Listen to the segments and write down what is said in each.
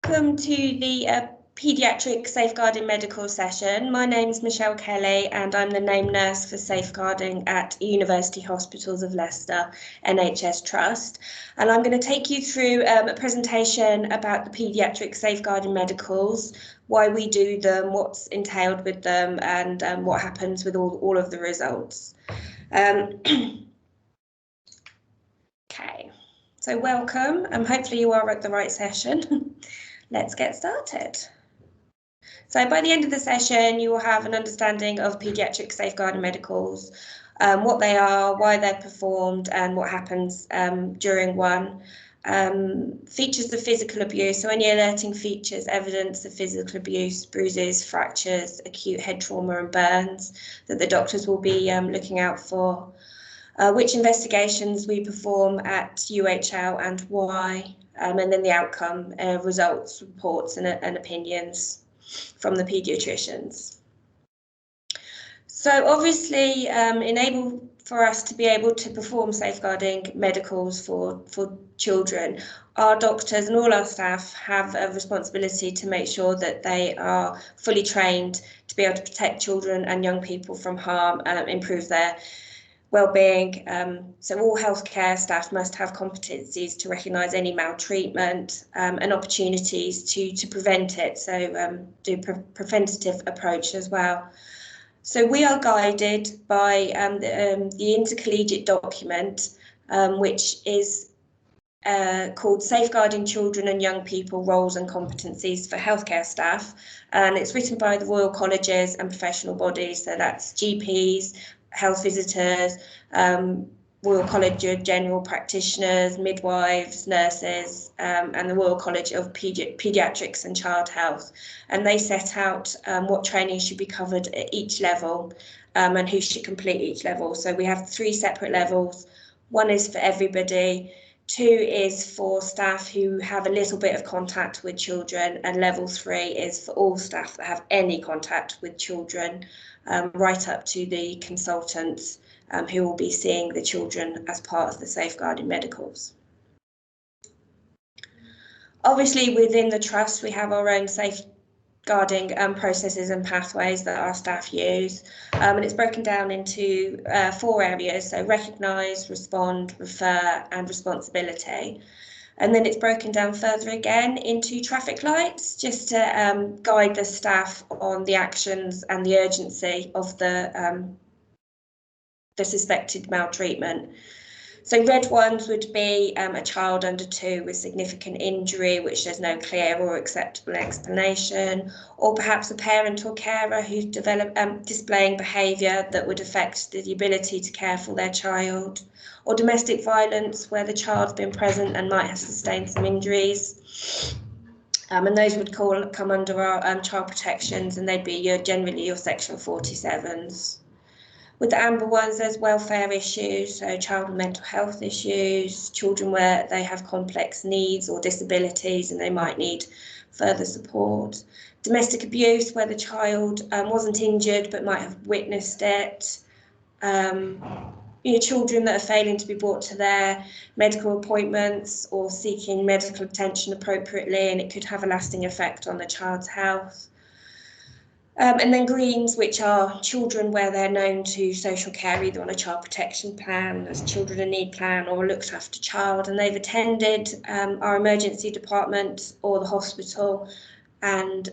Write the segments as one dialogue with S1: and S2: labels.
S1: welcome to the Paediatric Safeguarding Medical session. My name is Michelle Kelly and I'm the named nurse for Safeguarding at University Hospitals of Leicester NHS Trust. And I'm going to take you through a presentation about the Paediatric Safeguarding Medicals, why we do them, what's entailed with them, and what happens with all of the results. Okay. So welcome, and hopefully you are at the right session. Let's get started. So by the end of the session, you will have an understanding of paediatric safeguarding medicals, what they are, why they're performed, and what happens during one. Features of physical abuse, so any alerting features, evidence of physical abuse, bruises, fractures, acute head trauma and burns that the doctors will be looking out for. Which investigations we perform at UHL and why, and then the outcome, results, reports and opinions from the paediatricians. So obviously, for us to be able to perform safeguarding medicals for children, our doctors and all our staff have a responsibility to make sure that they are fully trained to be able to protect children and young people from harm, improve their well-being. So all healthcare staff must have competencies to recognise any maltreatment and opportunities to prevent it. So do preventative approach as well. So we are guided by the intercollegiate document, which is called Safeguarding Children and Young People Roles and Competencies for Healthcare Staff. And it's written by the Royal Colleges and professional bodies. So that's GPs, health visitors, Royal College of General Practitioners, midwives, nurses, and the Royal College of Paediatrics and Child Health. And they set out what training should be covered at each level and who should complete each level. So we have 3 separate levels. One is for everybody, 2 is for staff who have a little bit of contact with children, and level 3 is for all staff that have any contact with children, right up to the consultants who will be seeing the children as part of the safeguarding medicals. Obviously, within the trust, we have our own safeguarding processes and pathways that our staff use, and it's broken down into 4 areas, so recognise, respond, refer and responsibility. And then it's broken down further again into traffic lights, just to guide the staff on the actions and the urgency of the suspected maltreatment. So red ones would be a child under 2 with significant injury, which there's no clear or acceptable explanation, or perhaps a parent or carer who's displaying behaviour that would affect the ability to care for their child, or domestic violence where the child's been present and might have sustained some injuries. And those would come under our child protections, and they'd be generally your section 47s. With the amber ones, there's welfare issues, so child and mental health issues, children where they have complex needs or disabilities and they might need further support. Domestic abuse, where the child wasn't injured but might have witnessed it. Children that are failing to be brought to their medical appointments or seeking medical attention appropriately, and it could have a lasting effect on the child's health. And then greens, which are children where they're known to social care, either on a child protection plan, as children in need plan, or a looked after child, and they've attended our emergency department or the hospital, and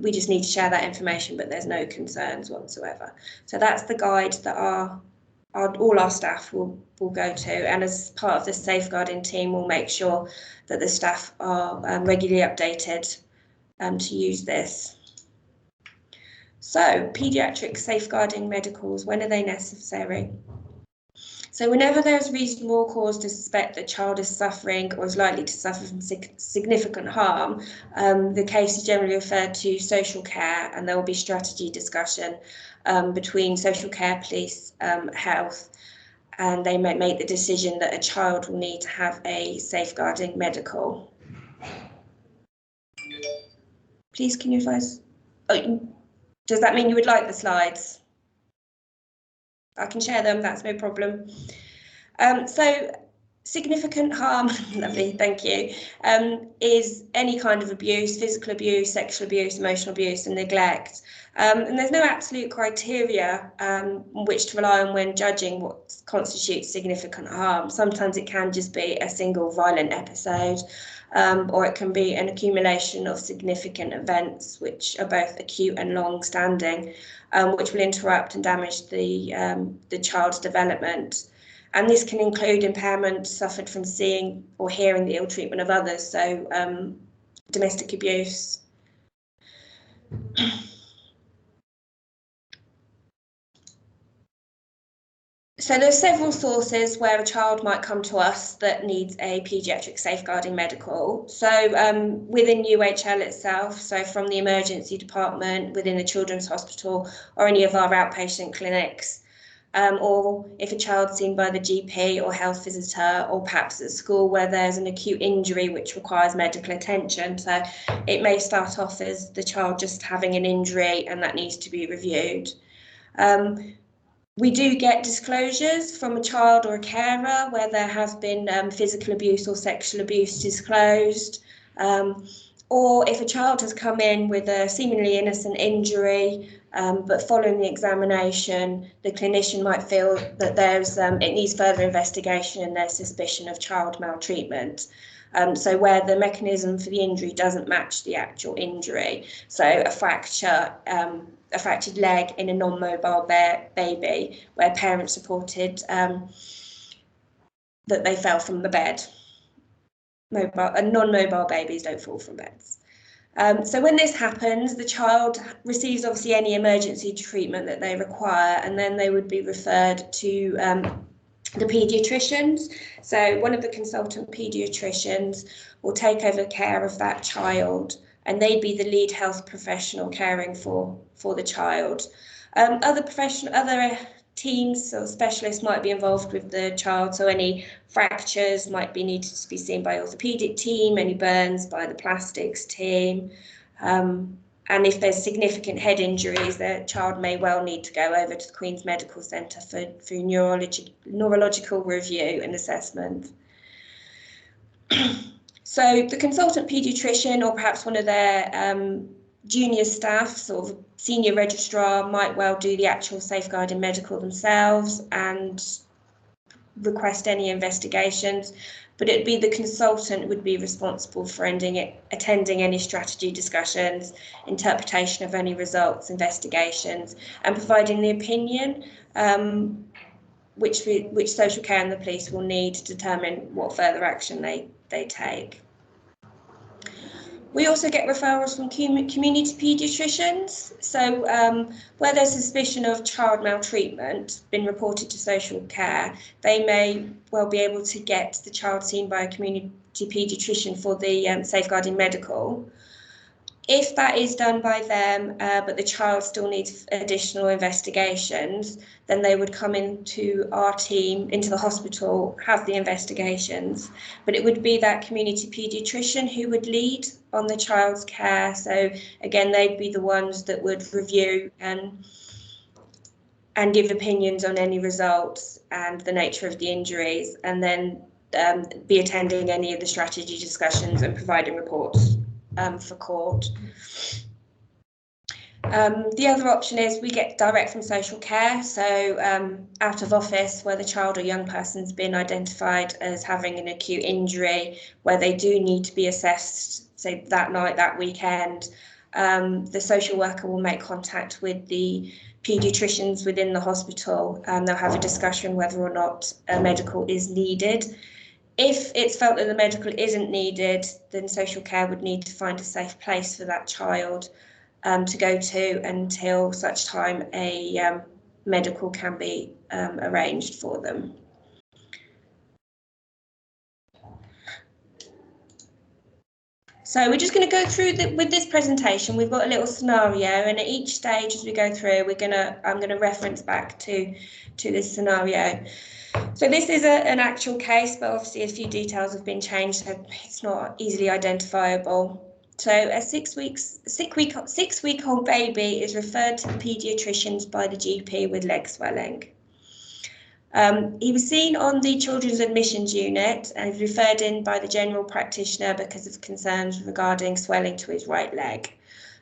S1: we just need to share that information, but there's no concerns whatsoever. So that's the guide that all our staff will go to, and as part of the safeguarding team, we'll make sure that the staff are regularly updated to use this. So, paediatric safeguarding medicals, when are they necessary? So whenever there is reasonable cause to suspect that a child is suffering or is likely to suffer from significant harm, the case is generally referred to social care, and there will be strategy discussion between social care, police, health, and they may make the decision that a child will need to have a safeguarding medical. Please, can you advise? Oh, does that mean you would like the slides? I can share them, that's no problem. So Significant harm, lovely, thank you, is any kind of abuse, physical abuse, sexual abuse, emotional abuse and neglect. And there's no absolute criteria on which to rely on when judging what constitutes significant harm. Sometimes it can just be a single violent episode, or it can be an accumulation of significant events which are both acute and long-standing, which will interrupt and damage the child's development. And this can include impairment suffered from seeing or hearing the ill treatment of others, so domestic abuse. So there's several sources where a child might come to us that needs a paediatric safeguarding medical. So within UHL itself, so from the emergency department, within the children's hospital, or any of our outpatient clinics, or if a child's seen by the GP or health visitor, or perhaps at school where there's an acute injury which requires medical attention. So it may start off as the child just having an injury and that needs to be reviewed. We do get disclosures from a child or a carer where there has been physical abuse or sexual abuse disclosed, or if a child has come in with a seemingly innocent injury, but following the examination, the clinician might feel that it needs further investigation and there's suspicion of child maltreatment. So where the mechanism for the injury doesn't match the actual injury, so a fractured leg in a non-mobile baby, where parents reported that they fell from the bed. Non-mobile babies don't fall from beds. So when this happens, the child receives obviously any emergency treatment that they require, and then they would be referred to the paediatricians. So one of the consultant paediatricians will take over care of that child, and they'd be the lead health professional caring for the child. Other teams or specialists might be involved with the child, so any fractures might be needed to be seen by orthopaedic team, any burns by the plastics team, and if there's significant head injuries, the child may well need to go over to the Queen's Medical Centre for neurological review and assessment. So the consultant paediatrician, or perhaps one of their junior staff, sort of senior registrar, might well do the actual safeguarding medical themselves and request any investigations, but it'd be the consultant who would be responsible for attending any strategy discussions, interpretation of any results, investigations, and providing the opinion which social care and the police will need to determine what further action they take. We also get referrals from community paediatricians. So where there's suspicion of child maltreatment been reported to social care, they may well be able to get the child seen by a community paediatrician for the safeguarding medical. If that is done by them, but the child still needs additional investigations, then they would come into our team, into the hospital, have the investigations. But it would be that community paediatrician who would lead on the child's care. So again, they'd be the ones that would review and give opinions on any results and the nature of the injuries, and then be attending any of the strategy discussions and providing reports for court. The other option is we get direct from social care, so out of office, where the child or young person's been identified as having an acute injury, where they do need to be assessed, say that night, that weekend. The social worker will make contact with the paediatricians within the hospital, and they'll have a discussion whether or not a medical is needed. If it's felt that the medical isn't needed, then social care would need to find a safe place for that child to go to until such time a medical can be arranged for them. So we're just going to go through with this presentation. We've got a little scenario, and at each stage as we go through, I'm going to reference back to this scenario. So this is an actual case, but obviously a few details have been changed, so it's not easily identifiable. So a six-week-old baby is referred to the paediatricians by the GP with leg swelling. He was seen on the Children's Admissions Unit and was referred in by the general practitioner because of concerns regarding swelling to his right leg.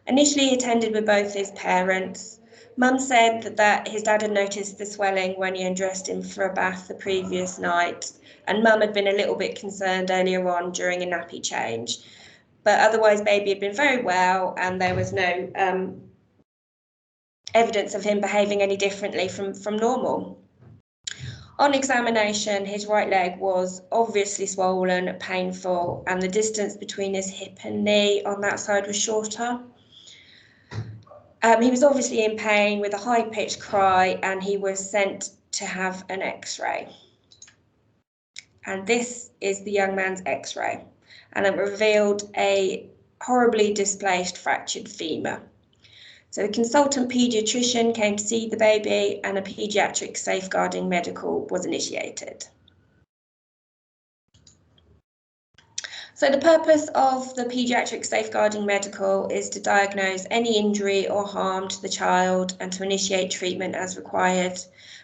S1: Initially, he attended with both his parents. Mum said that his dad had noticed the swelling when he undressed him for a bath the previous night, and Mum had been a little bit concerned earlier on during a nappy change. But otherwise, baby had been very well, and there was no evidence of him behaving any differently from normal. On examination, his right leg was obviously swollen, painful, and the distance between his hip and knee on that side was shorter. He was obviously in pain with a high-pitched cry, and he was sent to have an X-ray. And this is the young man's X-ray, and it revealed a horribly displaced fractured femur. So the consultant paediatrician came to see the baby, and a paediatric safeguarding medical was initiated. So the purpose of the paediatric safeguarding medical is to diagnose any injury or harm to the child and to initiate treatment as required,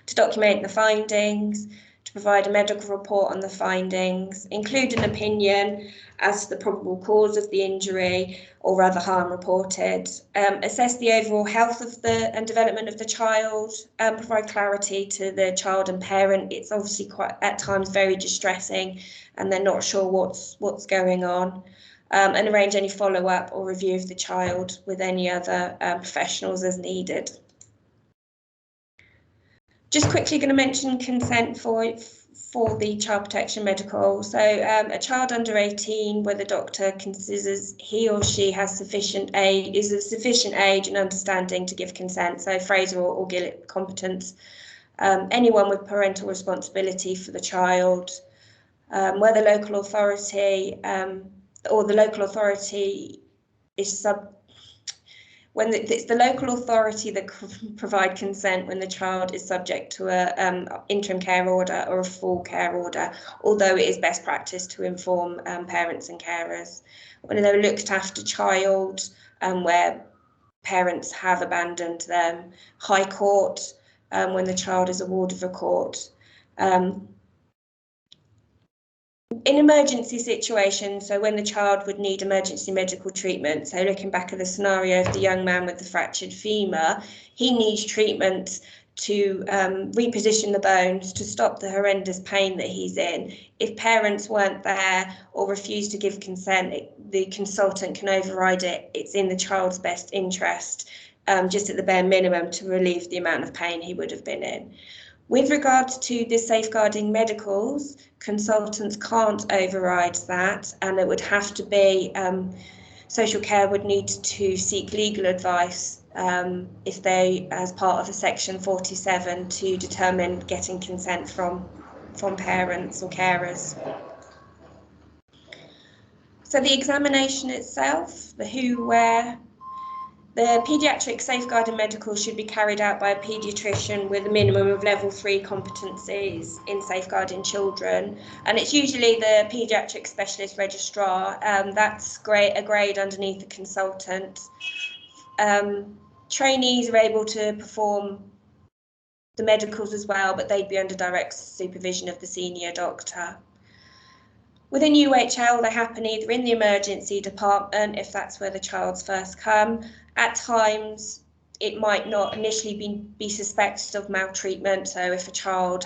S1: to document the findings, to provide a medical report on the findings, include an opinion as to the probable cause of the injury or other harm reported, assess the overall health of and development of the child, provide clarity to the child and parent. It's obviously quite at times very distressing and they're not sure what's going on, and arrange any follow-up or review of the child with any other professionals as needed. Just quickly going to mention consent for the child protection medical. So a child under 18, where the doctor considers he or she has sufficient age, is of sufficient age and understanding to give consent, so Fraser or Gillett competence. Anyone with parental responsibility for the child, where the local authority or the local authority is when it's the local authority that provide consent when the child is subject to a interim care order or a full care order, although it is best practice to inform parents and carers. When they're looked after child, where parents have abandoned them, High Court, when the child is a ward of a court. In emergency situations, so when the child would need emergency medical treatment, so looking back at the scenario of the young man with the fractured femur, he needs treatment to reposition the bones to stop the horrendous pain that he's in. If parents weren't there or refused to give consent, the consultant can override it. It's in the child's best interest, just at the bare minimum, to relieve the amount of pain he would have been in. With regards to the safeguarding medicals, consultants can't override that, and it would have to be social care would need to seek legal advice if they, as part of a section 47, to determine getting consent from parents or carers. So the examination itself, the who, where. The paediatric safeguarding medical should be carried out by a paediatrician with a minimum of level 3 competencies in safeguarding children, and it's usually the paediatric specialist registrar. That's a grade underneath the consultant. Trainees are able to perform the medicals as well, but they'd be under direct supervision of the senior doctor. Within UHL, they happen either in the emergency department, if that's where the child's first come. At times, it might not initially be suspected of maltreatment. So if a child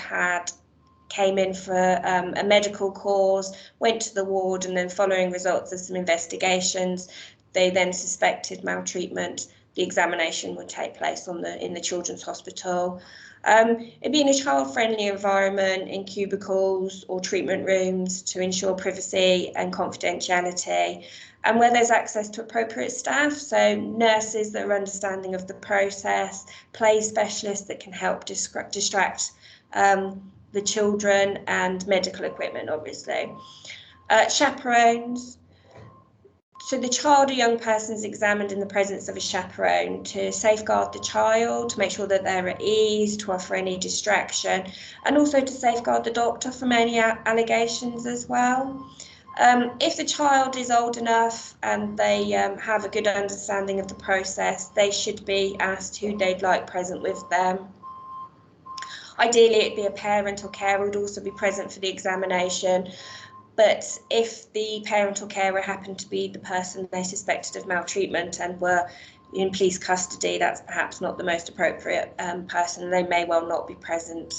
S1: came in for a medical cause, went to the ward, and then following results of some investigations, they then suspected maltreatment, the examination would take place in the children's hospital. It'd be in a child-friendly environment, in cubicles or treatment rooms, to ensure privacy and confidentiality, and where there's access to appropriate staff, so nurses that are understanding of the process, play specialists that can help distract the children, and medical equipment, obviously. Chaperones. So the child or young person is examined in the presence of a chaperone to safeguard the child, to make sure that they're at ease, to offer any distraction, and also to safeguard the doctor from any allegations as well. If the child is old enough and they have a good understanding of the process, they should be asked who they'd like present with them. Ideally, it'd be a parent or carer would also be present for the examination. But if the parent or carer happened to be the person they suspected of maltreatment and were in police custody, that's perhaps not the most appropriate person. They may well not be present.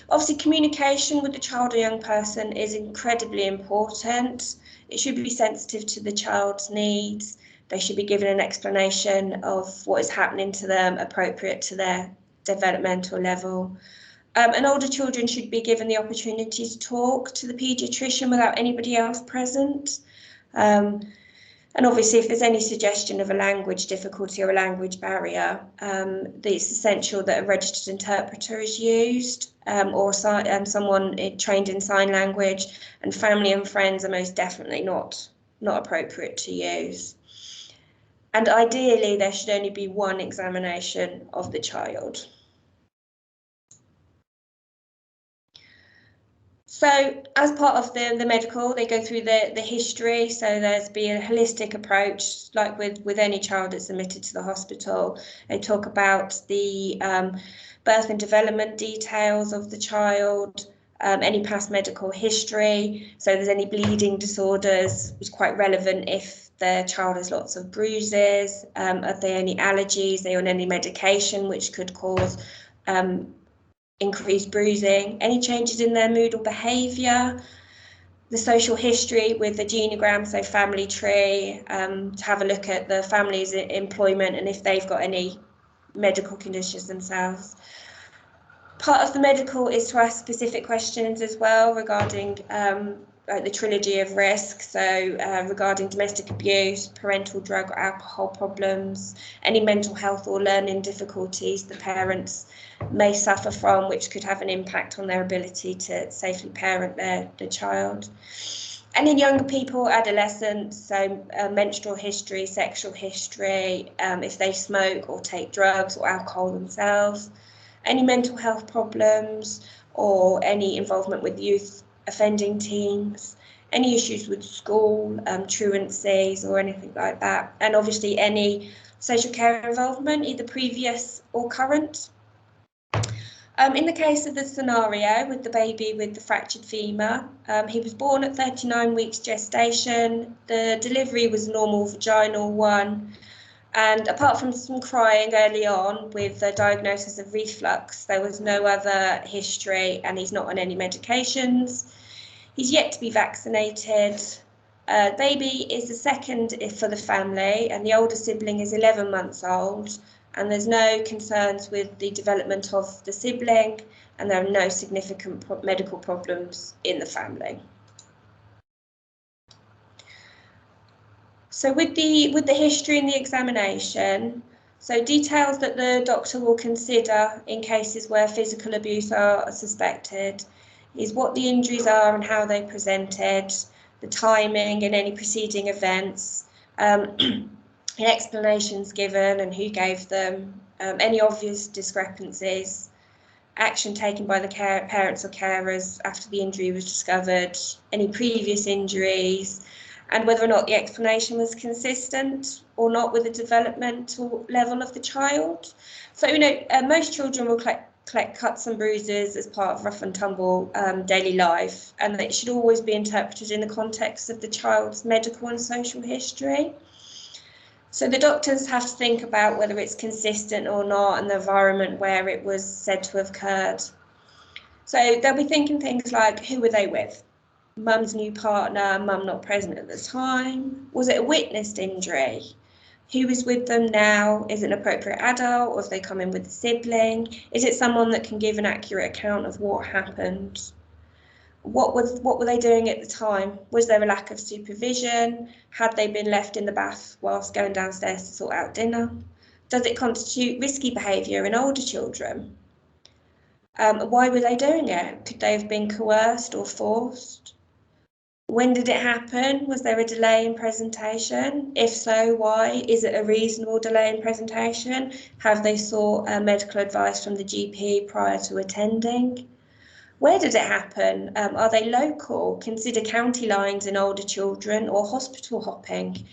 S1: Obviously, communication with the child or young person is incredibly important. It should be sensitive to the child's needs. They should be given an explanation of what is happening to them, appropriate to their developmental level. And older children should be given the opportunity to talk to the paediatrician without anybody else present. And obviously, if there's any suggestion of a language difficulty or a language barrier, it's essential that a registered interpreter is used, or someone trained in sign language, and family and friends are most definitely not appropriate to use. And ideally, there should only be one examination of the child. So as part of the medical, they go through the history. So there's be a holistic approach, like with any child that's admitted to the hospital. They talk about the birth and development details of the child, any past medical history. So if there's any bleeding disorders, it's quite relevant if the child has lots of bruises. Are there any allergies? Are they on any medication which could cause increased bruising, any changes in their mood or behaviour, the social history with the genogram, so family tree, to have a look at the family's employment and if they've got any medical conditions themselves. Part of the medical is to ask specific questions as well regarding the trilogy of risk, so regarding domestic abuse, parental drug or alcohol problems, any mental health or learning difficulties the parents may suffer from, which could have an impact on their ability to safely parent their child. And in younger people, adolescents, so menstrual history, sexual history, if they smoke or take drugs or alcohol themselves, any mental health problems or any involvement with youth offending teams, any issues with school, truancies or anything like that, and obviously any social care involvement, either previous or current. In the case of the scenario with the baby with the fractured femur, he was born at 39 weeks gestation. The delivery was normal vaginal one. And apart from some crying early on with the diagnosis of reflux, there was no other history and he's not on any medications. He's yet to be vaccinated. Baby is the second for the family and the older sibling is 11 months old. And there's no concerns with the development of the sibling, and there are no significant medical problems in the family. So with the history and the examination, so details that the doctor will consider in cases where physical abuse are suspected is what the injuries are and how they presented, the timing and any preceding events, explanations given and who gave them, any obvious discrepancies, action taken by the parents or carers after the injury was discovered, any previous injuries, and whether or not the explanation was consistent or not with the developmental level of the child. So, most children will collect cuts and bruises as part of rough and tumble daily life, and it should always be interpreted in the context of the child's medical and social history. So the doctors have to think about whether it's consistent or not and the environment where it was said to have occurred. So they'll be thinking things like, who were they with? Mum's new partner, mum not present at the time? Was it a witnessed injury? Who is with them now? Is it an appropriate adult or have they come in with a sibling? Is it someone that can give an accurate account of what happened? What were they doing at the time? Was there a lack of supervision? Had they been left in the bath whilst going downstairs to sort out dinner? Does it constitute risky behaviour in older children? Why were they doing it? Could they have been coerced or forced? When did it happen? Was there a delay in presentation? If so, why? Is it a reasonable delay in presentation? Have they sought medical advice from the GP prior to attending? Where did it happen? Are they local? Consider county lines in older children or hospital hopping.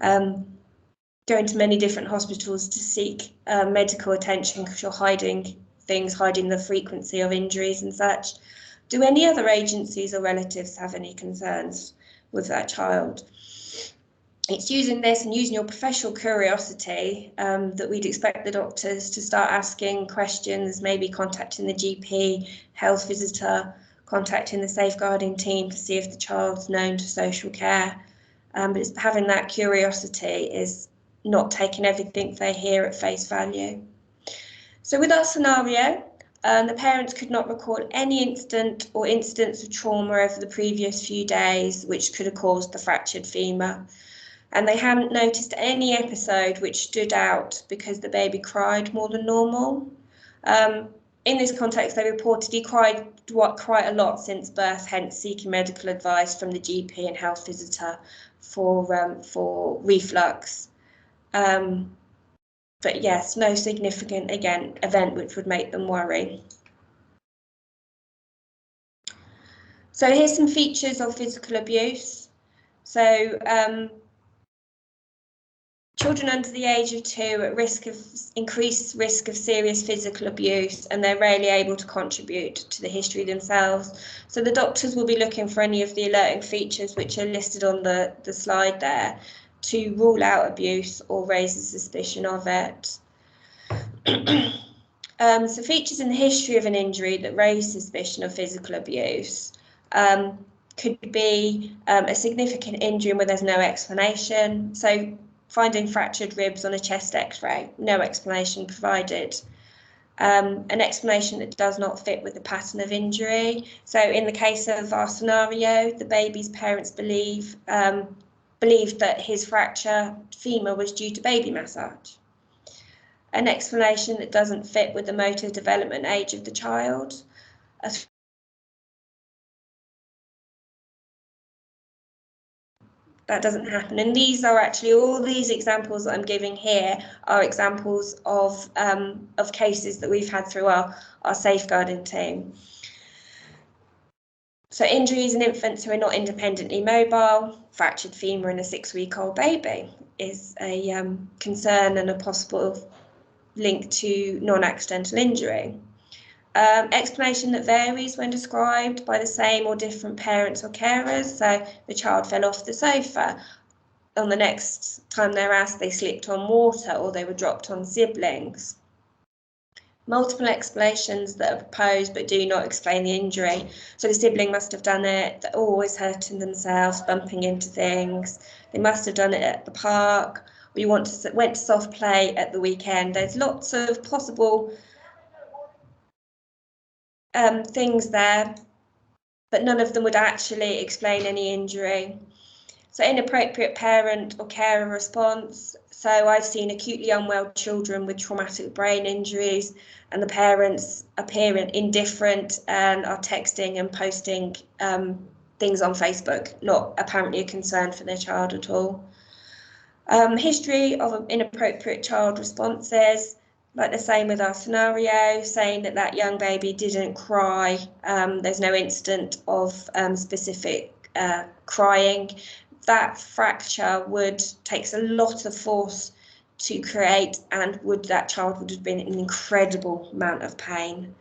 S1: Going to many different hospitals to seek medical attention because you're hiding things, hiding the frequency of injuries and such. Do any other agencies or relatives have any concerns with that child? It's using this and using your professional curiosity that we'd expect the doctors to start asking questions, maybe contacting the GP, health visitor, contacting the safeguarding team to see if the child's known to social care. But it's having that curiosity, is not taking everything they hear at face value. So with our scenario, the parents could not record any incident or incidents of trauma over the previous few days, which could have caused the fractured femur. And they hadn't noticed any episode which stood out because the baby cried more than normal. In this context, they reported he cried quite a lot since birth, hence seeking medical advice from the GP and health visitor for reflux. But yes, no significant, again, event which would make them worry. So here's some features of physical abuse. So children under the age of 2 at risk of increased risk of serious physical abuse, and they're rarely able to contribute to the history themselves. So the doctors will be looking for any of the alerting features which are listed on the slide there to rule out abuse or raise the suspicion of it. So features in the history of an injury that raise suspicion of physical abuse could be a significant injury where there's no explanation. So finding fractured ribs on a chest x-ray, no explanation provided. An explanation that does not fit with the pattern of injury. So in the case of our scenario, the baby's parents believed that his fracture femur was due to baby massage. An explanation that doesn't fit with the motor development age of the child. That doesn't happen. And these are actually, all these examples that I'm giving here are examples of cases that we've had through our safeguarding team. So injuries in infants who are not independently mobile, fractured femur in a 6-week-old baby is a concern and a possible link to non-accidental injury. Explanation that varies when described by the same or different parents or carers. So the child fell off the sofa. On the next time they're asked, they slipped on water or they were dropped on siblings. Multiple explanations that are proposed but do not explain the injury. So the sibling must have done it, they're always hurting themselves, bumping into things. They must have done it at the park. We went to soft play at the weekend. There's lots of possible things there, but none of them would actually explain any injury. So inappropriate parent or carer response. So I've seen acutely unwell children with traumatic brain injuries and the parents appearing indifferent and are texting and posting things on Facebook, not apparently a concern for their child at all. History of inappropriate child responses, like the same with our scenario, saying that that young baby didn't cry. There's no incident of specific crying. That fracture takes a lot of force to create, and that child would have been in an incredible amount of pain.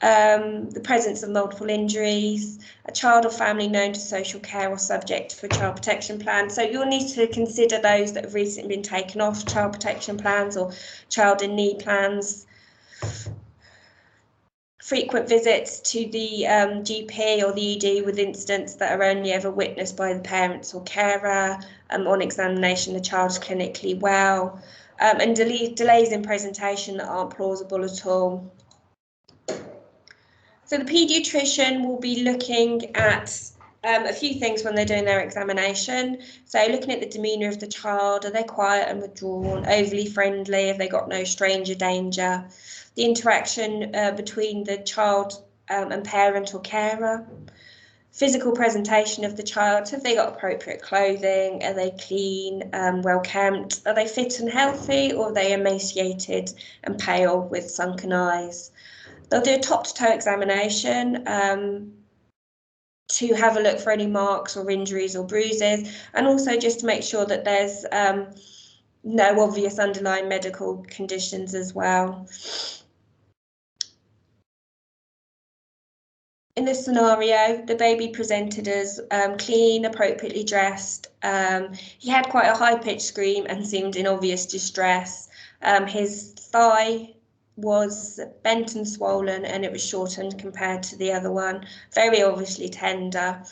S1: The presence of multiple injuries, a child or family known to social care or subject to a child protection plan. So you'll need to consider those that have recently been taken off child protection plans or child in need plans. Frequent visits to the GP or the ED with incidents that are only ever witnessed by the parents or carer. On examination, the child is clinically well, and delays in presentation that aren't plausible at all. So the paediatrician will be looking at a few things when they're doing their examination. So looking at the demeanour of the child, are they quiet and withdrawn, overly friendly, have they got no stranger danger? The interaction between the child and parent or carer. Physical presentation of the child, have they got appropriate clothing, are they clean, well kempt, are they fit and healthy, or are they emaciated and pale with sunken eyes? They'll do a top-to-toe examination to have a look for any marks or injuries or bruises, and also just to make sure that there's no obvious underlying medical conditions as well. In this scenario, the baby presented as clean, appropriately dressed. He had quite a high-pitched scream and seemed in obvious distress. His thigh was bent and swollen, and it was shortened compared to the other one, very obviously tender.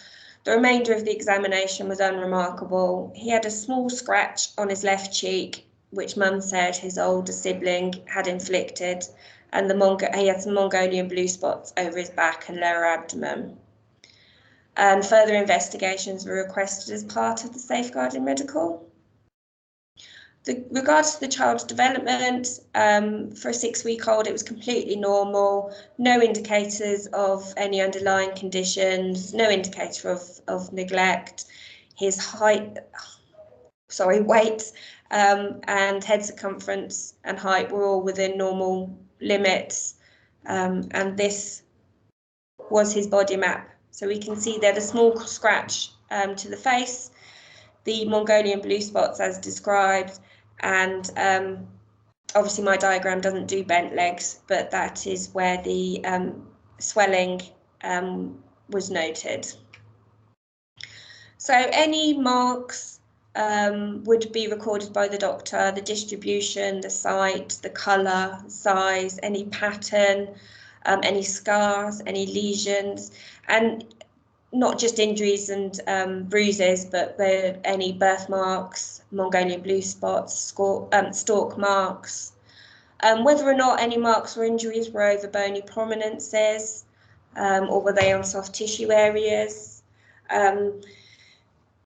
S1: The remainder of the examination was unremarkable. He had a small scratch on his left cheek, which Mum said his older sibling had inflicted, and he had some Mongolian blue spots over his back and lower abdomen. And further investigations were requested as part of the safeguarding medical. Regards to the child's development, for a 6-week-old, it was completely normal, no indicators of any underlying conditions, no indicator of neglect. His weight and head circumference and height were all within normal limits, and this was his body map. So we can see there the small scratch to the face, the Mongolian blue spots as described, and obviously my diagram doesn't do bent legs, but that is where the swelling was noted. So any marks would be recorded by the doctor, the distribution, the site, the colour, size, any pattern, any scars, any lesions, and not just injuries and bruises, but any birthmarks, Mongolian blue spots, stalk marks. Whether or not any marks or injuries were over bony prominences, or were they on soft tissue areas.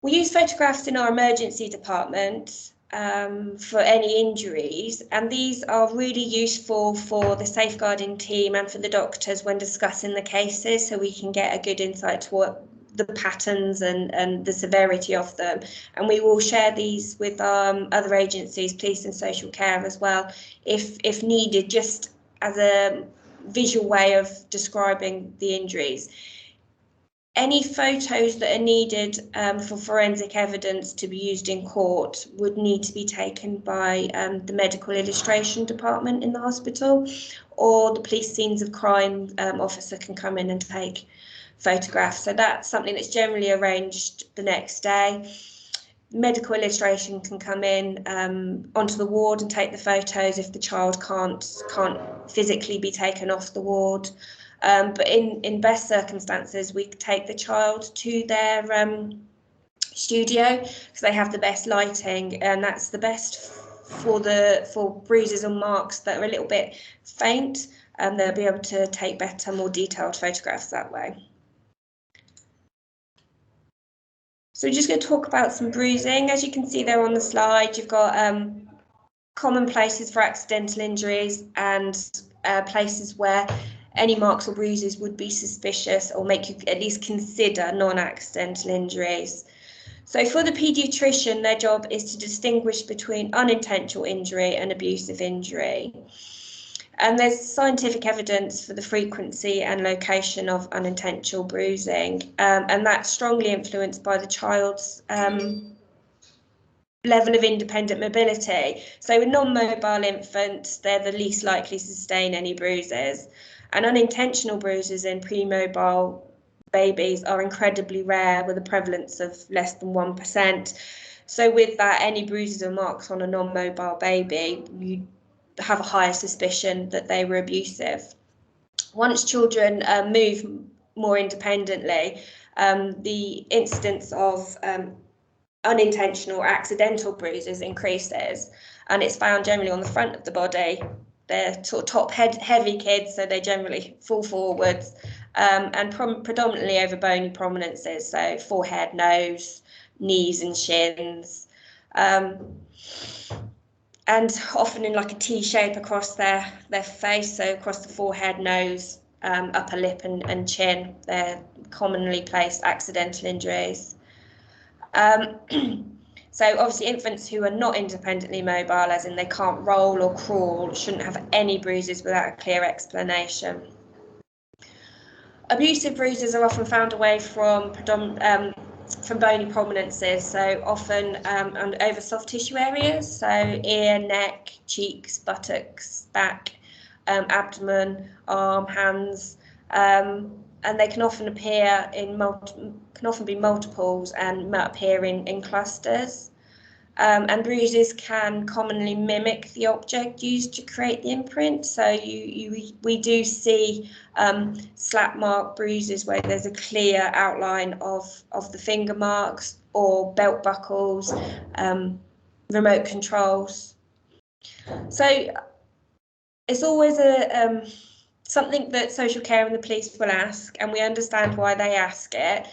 S1: We use photographs in our emergency department for any injuries, and these are really useful for the safeguarding team and for the doctors when discussing the cases, so we can get a good insight to what the patterns and the severity of them. And we will share these with other agencies, police and social care as well, if needed, just as a visual way of describing the injuries. Any photos that are needed for forensic evidence to be used in court would need to be taken by the medical illustration department in the hospital, or the police scenes of crime officer can come in and take photographs. So that's something that's generally arranged the next day. Medical illustration can come in onto the ward and take the photos if the child can't physically be taken off the ward. But in best circumstances, we take the child to their studio because they have the best lighting, and that's the best for bruises and marks that are a little bit faint. They'll be able to take better, more detailed photographs that way. So we're just going to talk about some bruising. As you can see there on the slide, you've got common places for accidental injuries and places where any marks or bruises would be suspicious or make you at least consider non-accidental injuries. So for the paediatrician, their job is to distinguish between unintentional injury and abusive injury. And there's scientific evidence for the frequency and location of unintentional bruising, and that's strongly influenced by the child's level of independent mobility. So with non-mobile infants, they're the least likely to sustain any bruises. And unintentional bruises in pre-mobile babies are incredibly rare, with a prevalence of less than 1%. So with that, any bruises or marks on a non-mobile baby, you have a higher suspicion that they were abusive. Once children move more independently, the incidence of unintentional or accidental bruises increases, and it's found generally on the front of the body. They're sort of top heavy kids, so they generally fall forwards, and predominantly over bony prominences, so forehead, nose, knees and shins, and often in like a T shape across their face, so across the forehead, nose, upper lip and chin. They're commonly placed accidental injuries. So obviously infants who are not independently mobile, as in they can't roll or crawl, shouldn't have any bruises without a clear explanation. Abusive bruises are often found away from from bony prominences, so often and over soft tissue areas, so ear, neck, cheeks, buttocks, back, abdomen, arm, hands, and they can often appear in be multiples and appear in clusters. And bruises can commonly mimic the object used to create the imprint. So we do see slap mark bruises where there's a clear outline of the finger marks, or belt buckles, remote controls. So it's always something that social care and the police will ask, and we understand why they ask it.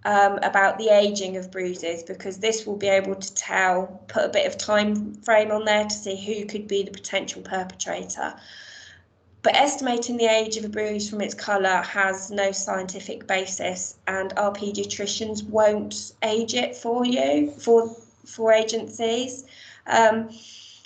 S1: About the aging of bruises, because this will be able to put a bit of time frame on there to see who could be the potential perpetrator. But estimating the age of a bruise from its colour has no scientific basis, and our paediatricians won't age it for you, for agencies.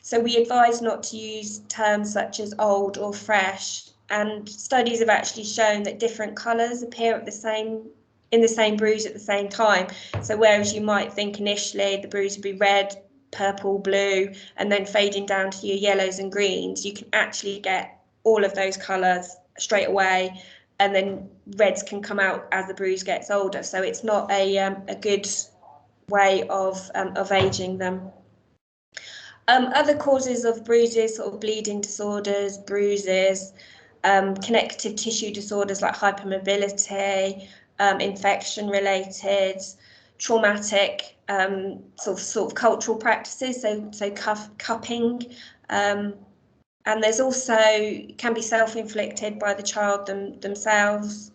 S1: So we advise not to use terms such as old or fresh, and studies have actually shown that different colours appear in the same bruise at the same time. So whereas you might think initially the bruise would be red, purple, blue, and then fading down to your yellows and greens, you can actually get all of those colours straight away, and then reds can come out as the bruise gets older. So it's not a good way of aging them. Other causes of bruises, sort of bleeding disorders, bruises, connective tissue disorders like hypermobility, infection related, traumatic, sort of cultural practices, so cupping, and there's also can be self-inflicted by the child themselves.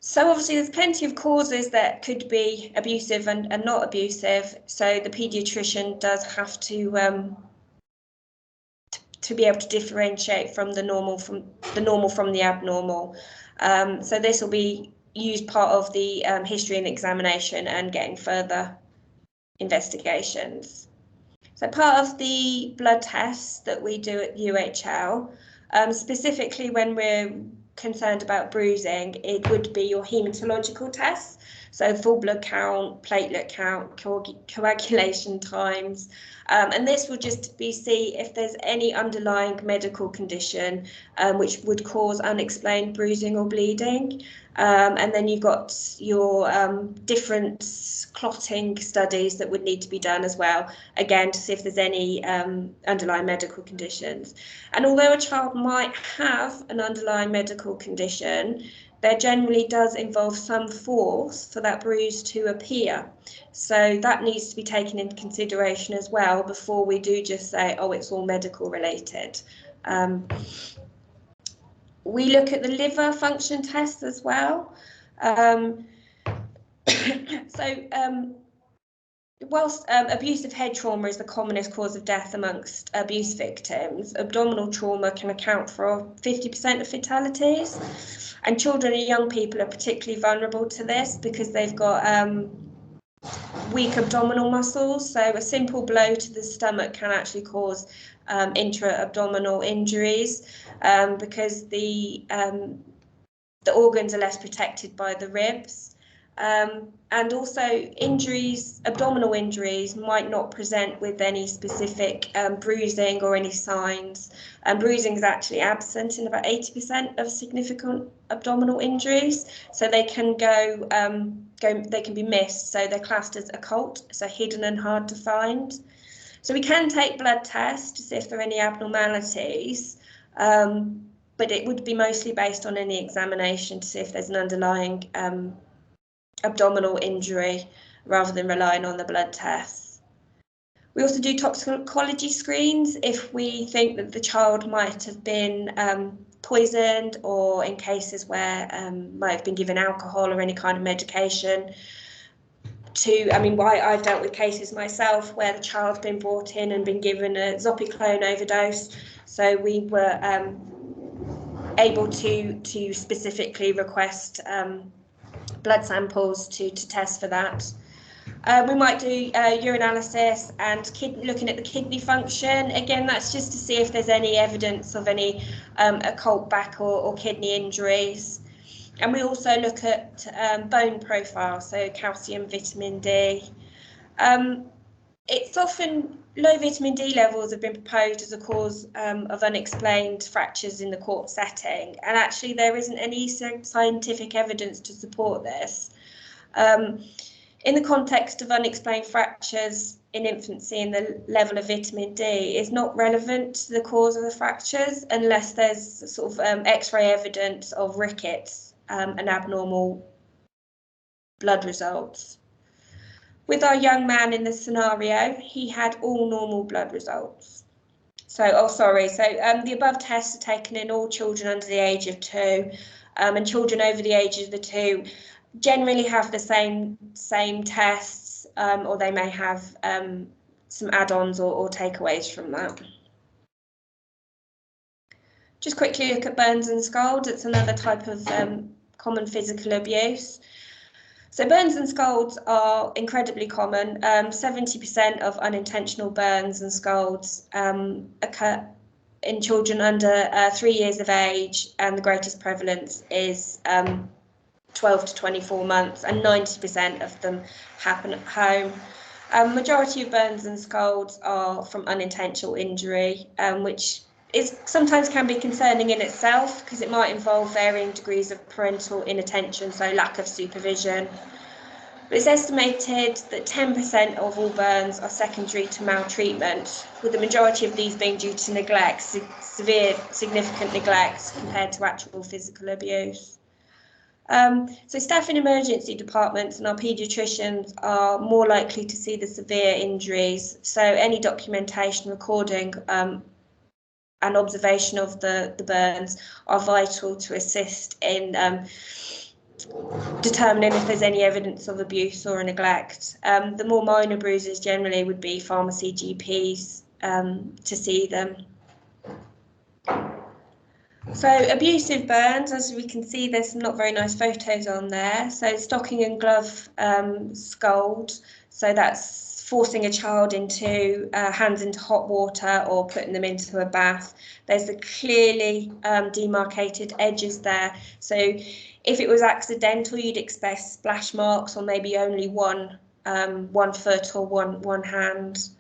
S1: So obviously there's plenty of causes that could be abusive and not abusive, so the paediatrician does have to be able to differentiate from the normal from the abnormal. So this will be used part of the history and examination and getting further investigations. So part of the blood tests that we do at UHL, specifically when we're concerned about bruising, it would be your hematological tests. So full blood count, platelet count, coagulation times, and this will just be see if there's any underlying medical condition which would cause unexplained bruising or bleeding. And then you've got your different clotting studies that would need to be done as well, again, to see if there's any underlying medical conditions. And although a child might have an underlying medical condition, there generally does involve some force for that bruise to appear. So that needs to be taken into consideration as well before we do just say, oh, it's all medical related. We look at the liver function tests as well. Whilst abusive head trauma is the commonest cause of death amongst abuse victims, abdominal trauma can account for 50% of fatalities. And children and young people are particularly vulnerable to this because they've got weak abdominal muscles. So a simple blow to the stomach can actually cause intra-abdominal injuries because the organs are less protected by the ribs. And also injuries, abdominal injuries, might not present with any specific bruising or any signs. Bruising is actually absent in about 80% of significant abdominal injuries, so they can they can be missed. So they're classed as occult, so hidden and hard to find. So we can take blood tests to see if there are any abnormalities, but it would be mostly based on any examination to see if there's an underlying abdominal injury rather than relying on the blood tests. We also do toxicology screens if we think that the child might have been poisoned, or in cases where might have been given alcohol or any kind of medication. I've dealt with cases myself where the child's been brought in and been given a zopiclone overdose, so we were able to specifically request blood samples to test for that. We might do urinalysis and looking at the kidney function. Again, that's just to see if there's any evidence of any occult back or kidney injuries. And we also look at bone profile, so calcium, vitamin D. It's often low vitamin D levels have been proposed as a cause of unexplained fractures in the court setting, and actually there isn't any scientific evidence to support this. In the context of unexplained fractures in infancy, and the level of vitamin D is not relevant to the cause of the fractures unless there's sort of X-ray evidence of rickets and abnormal blood results. With our young man in the scenario, he had all normal blood results. So, the above tests are taken in all children under the age of 2, and children over the age of 2 generally have the same tests, or they may have some add-ons or takeaways from that. Just quickly look at burns and scalds. It's another type of common physical abuse. So burns and scalds are incredibly common. 70% of unintentional burns and scalds occur in children under 3 years of age, and the greatest prevalence is 12 to 24 months, and 90% of them happen at home. Majority of burns and scalds are from unintentional injury, which sometimes can be concerning in itself because it might involve varying degrees of parental inattention, so lack of supervision. But it's estimated that 10% of all burns are secondary to maltreatment, with the majority of these being due to neglect, severe, significant neglect compared to actual physical abuse. So staff in emergency departments and our paediatricians are more likely to see the severe injuries, so any documentation, recording and observation of the burns are vital to assist in determining if there's any evidence of abuse or neglect. The more minor bruises generally would be pharmacy GPs to see them. So abusive burns, as we can see, there's some not very nice photos on there. So stocking and glove scald, so that's forcing a child into hands into hot water or putting them into a bath. There's the clearly demarcated edges there. So if it was accidental, you'd expect splash marks or maybe only one foot or one hand.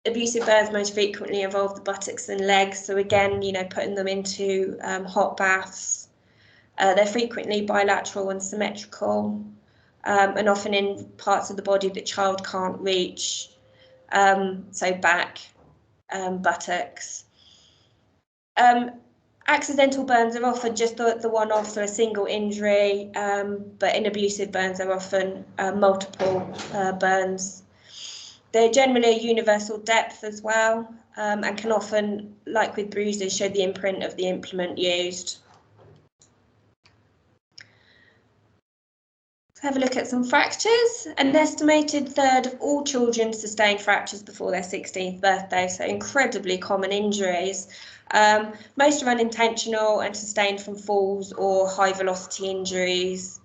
S1: Abusive burns most frequently involve the buttocks and legs. So again, putting them into hot baths. They're frequently bilateral and symmetrical, and often in parts of the body the child can't reach. So back, buttocks. Accidental burns are often just the one-off, so a single injury, but in abusive burns they're often multiple burns. They're generally a universal depth as well, and can often, like with bruises, show the imprint of the implement used. Let's have a look at some fractures. An estimated third of all children sustain fractures before their 16th birthday, so incredibly common injuries. Most are unintentional and sustained from falls or high velocity injuries.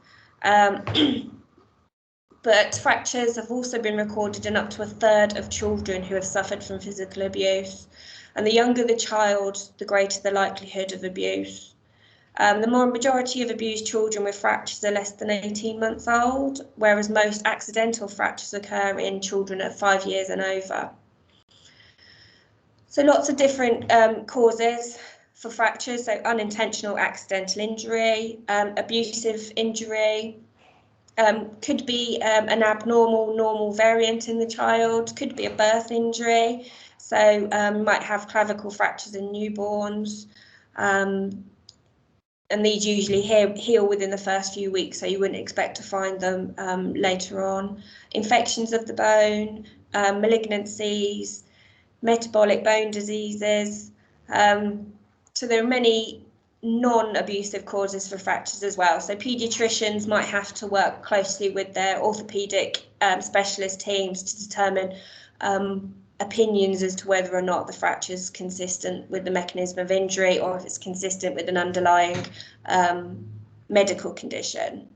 S1: But fractures have also been recorded in up to a third of children who have suffered from physical abuse. And the younger the child, the greater the likelihood of abuse. The majority of abused children with fractures are less than 18 months old, whereas most accidental fractures occur in children at 5 years and over. So lots of different causes for fractures, so unintentional accidental injury, abusive injury, could be an abnormal normal variant in the child, could be a birth injury, so might have clavicle fractures in newborns, and these usually heal within the first few weeks, so you wouldn't expect to find them later on. Infections of the bone, malignancies, metabolic bone diseases. So there are many non-abusive causes for fractures as well. So paediatricians might have to work closely with their orthopaedic specialist teams to determine opinions as to whether or not the fracture is consistent with the mechanism of injury or if it's consistent with an underlying medical condition.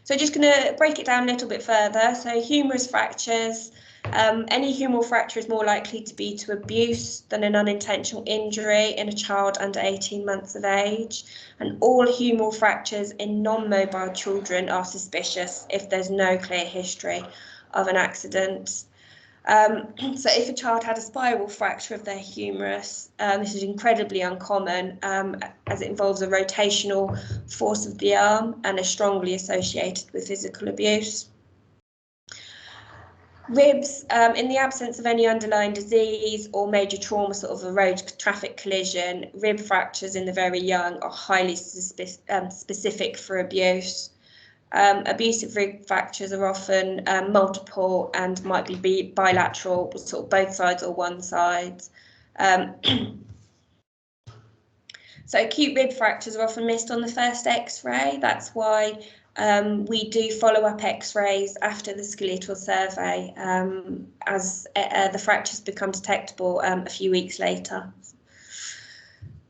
S1: So just going to break it down a little bit further. So humerus fractures, Any humeral fracture is more likely to be to abuse than an unintentional injury in a child under 18 months of age, and all humeral fractures in non-mobile children are suspicious if there's no clear history of an accident. So if a child had a spiral fracture of their humerus, this is incredibly uncommon as it involves a rotational force of the arm and is strongly associated with physical abuse. Ribs, in the absence of any underlying disease or major trauma, sort of a road traffic collision, rib fractures in the very young are highly specific for abuse. Abusive rib fractures are often multiple and might be bilateral, sort of both sides or one side. So acute rib fractures are often missed on the first X-ray. That's why we do follow-up X-rays after the skeletal survey as the fractures become detectable a few weeks later.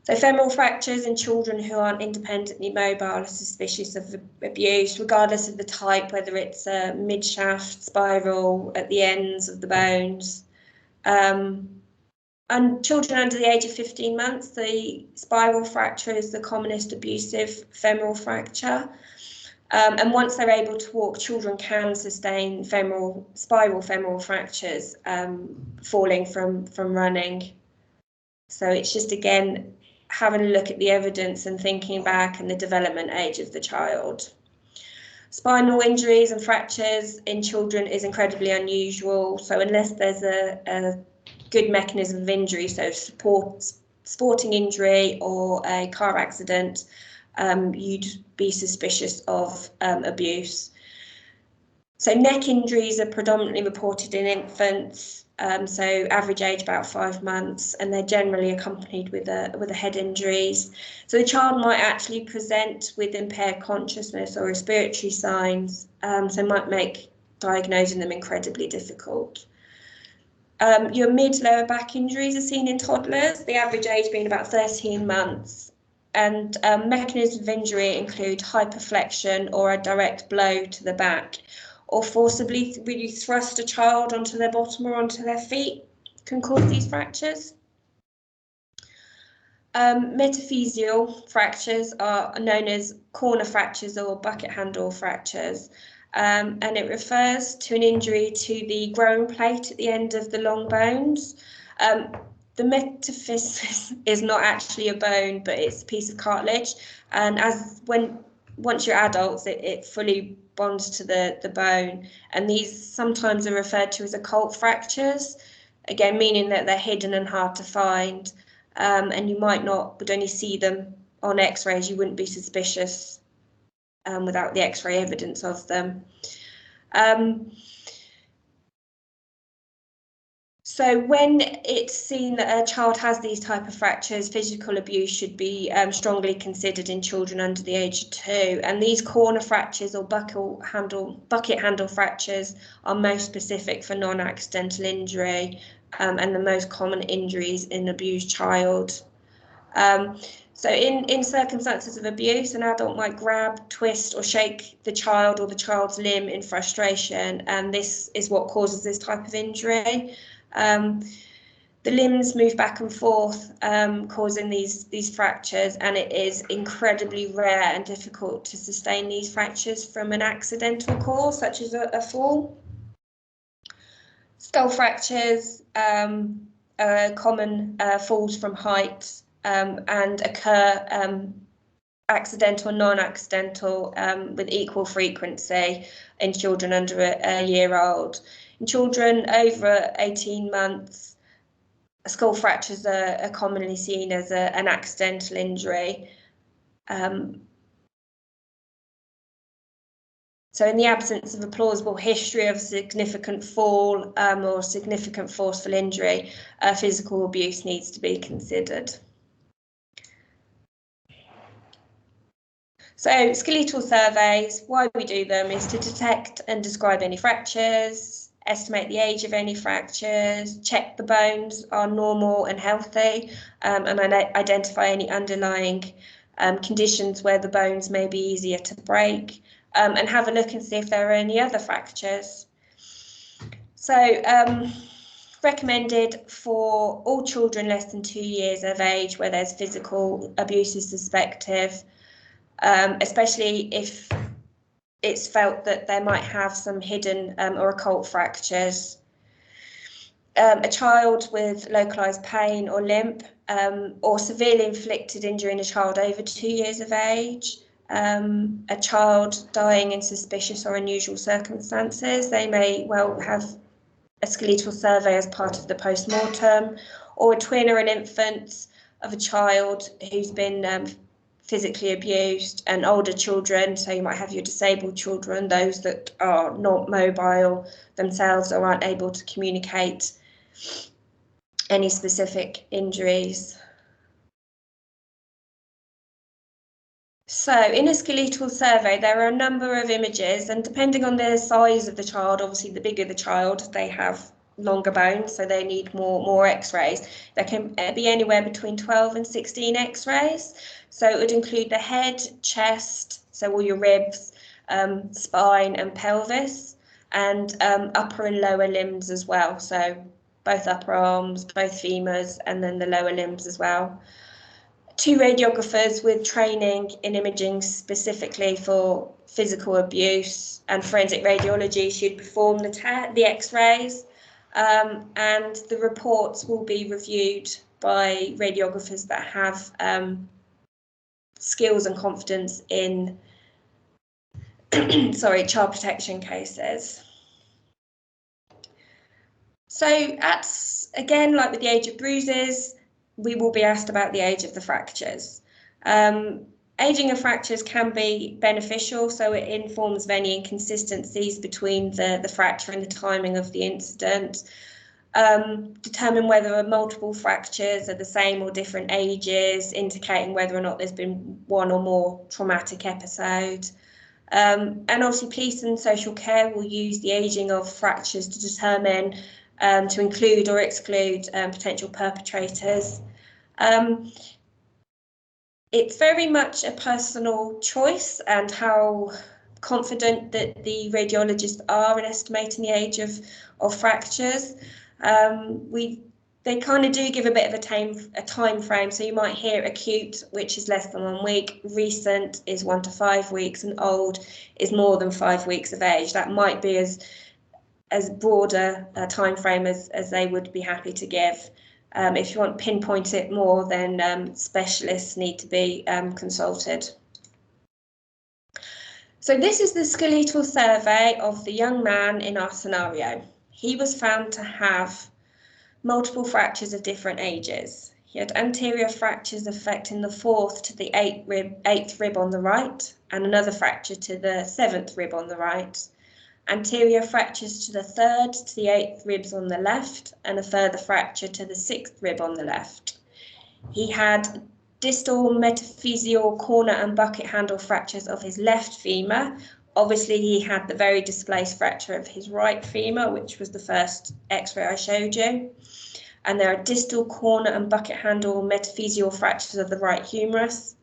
S1: So femoral fractures in children who aren't independently mobile are suspicious of abuse, regardless of the type, whether it's a mid-shaft, spiral, at the ends of the bones. And children under the age of 15 months, the spiral fracture is the commonest abusive femoral fracture. And once they're able to walk, children can sustain spiral femoral fractures falling from running. So it's just, again, having a look at the evidence and thinking back and the development age of the child. Spinal injuries and fractures in children is incredibly unusual. So unless there's a good mechanism of injury, so sporting injury or a car accident, you'd be suspicious of abuse. So neck injuries are predominantly reported in infants, so average age about 5 months, and they're generally accompanied with a head injuries. So the child might actually present with impaired consciousness or respiratory signs, so might make diagnosing them incredibly difficult. Your mid-lower back injuries are seen in toddlers, the average age being about 13 months. And mechanisms of injury include hyperflexion or a direct blow to the back, or forcibly really thrust a child onto their bottom or onto their feet can cause these fractures. Metaphyseal fractures are known as corner fractures or bucket handle fractures, and it refers to an injury to the growing plate at the end of the long bones. The metaphysis is not actually a bone, but it's a piece of cartilage, and once you're adults, it fully bonds to the bone, and these sometimes are referred to as occult fractures, again meaning that they're hidden and hard to find, and you would only see them on X-rays. You wouldn't be suspicious without the X-ray evidence of them. So when it's seen that a child has these type of fractures, physical abuse should be strongly considered in children under the age of 2. And these corner fractures or bucket handle fractures are most specific for non-accidental injury and the most common injuries in an abused child. So in circumstances of abuse, an adult might grab, twist or shake the child or the child's limb in frustration, and this is what causes this type of injury. The limbs move back and forth, causing these fractures, and it is incredibly rare and difficult to sustain these fractures from an accidental cause, such as a fall. Skull fractures are common falls from height and occur accidental and non-accidental with equal frequency in children under a year old. In children over 18 months, skull fractures are commonly seen as an accidental injury. So in the absence of a plausible history of a significant fall or significant forceful injury, physical abuse needs to be considered. So skeletal surveys, why we do them is to detect and describe any fractures, estimate the age of any fractures, check the bones are normal and healthy, and identify any underlying conditions where the bones may be easier to break, and have a look and see if there are any other fractures. So recommended for all children less than 2 years of age where there's physical abuse is suspected, especially if it's felt that they might have some hidden or occult fractures. A child with localised pain or limp or severely inflicted injury in a child over 2 years of age, a child dying in suspicious or unusual circumstances. They may well have a skeletal survey as part of the post-mortem, or a twin or an infant of a child who's been physically abused, and older children, so you might have your disabled children, those that are not mobile themselves or aren't able to communicate any specific injuries. So in a skeletal survey, there are a number of images, and depending on the size of the child, obviously the bigger the child, they have longer bones, so they need more x-rays. There can be anywhere between 12 and 16 x-rays. So it would include the head, chest, so all your ribs, spine and pelvis, and upper and lower limbs as well. So both upper arms, both femurs, and then the lower limbs as well. 2 radiographers with training in imaging specifically for physical abuse and forensic radiology should perform the x-rays, and the reports will be reviewed by radiographers that have skills and confidence in child protection cases. So again, like with the age of bruises, we will be asked about the age of the fractures. Aging of fractures can be beneficial, so it informs of any inconsistencies between the fracture and the timing of the incident. Determine whether multiple fractures are the same or different ages, indicating whether or not there's been one or more traumatic episodes. And obviously police and social care will use the aging of fractures to determine to include or exclude potential perpetrators. It's very much a personal choice and how confident that the radiologists are in estimating the age of fractures. They kind of do give a bit of a time frame, so you might hear acute, which is less than 1 week, recent is 1 to 5 weeks, and old is more than 5 weeks of age. That might be as broader a time frame as they would be happy to give. If you want to pinpoint it more, then specialists need to be consulted. So this is the skeletal survey of the young man in our scenario. He was found to have multiple fractures of different ages. He had anterior fractures affecting the 4th to the 8th rib on the right, and another fracture to the 7th rib on the right. Anterior fractures to the 3rd to the 8th ribs on the left, and a further fracture to the 6th rib on the left. He had distal metaphyseal corner and bucket handle fractures of his left femur. Obviously, he had the very displaced fracture of his right femur, which was the first x-ray I showed you. And there are distal corner and bucket handle metaphyseal fractures of the right humerus,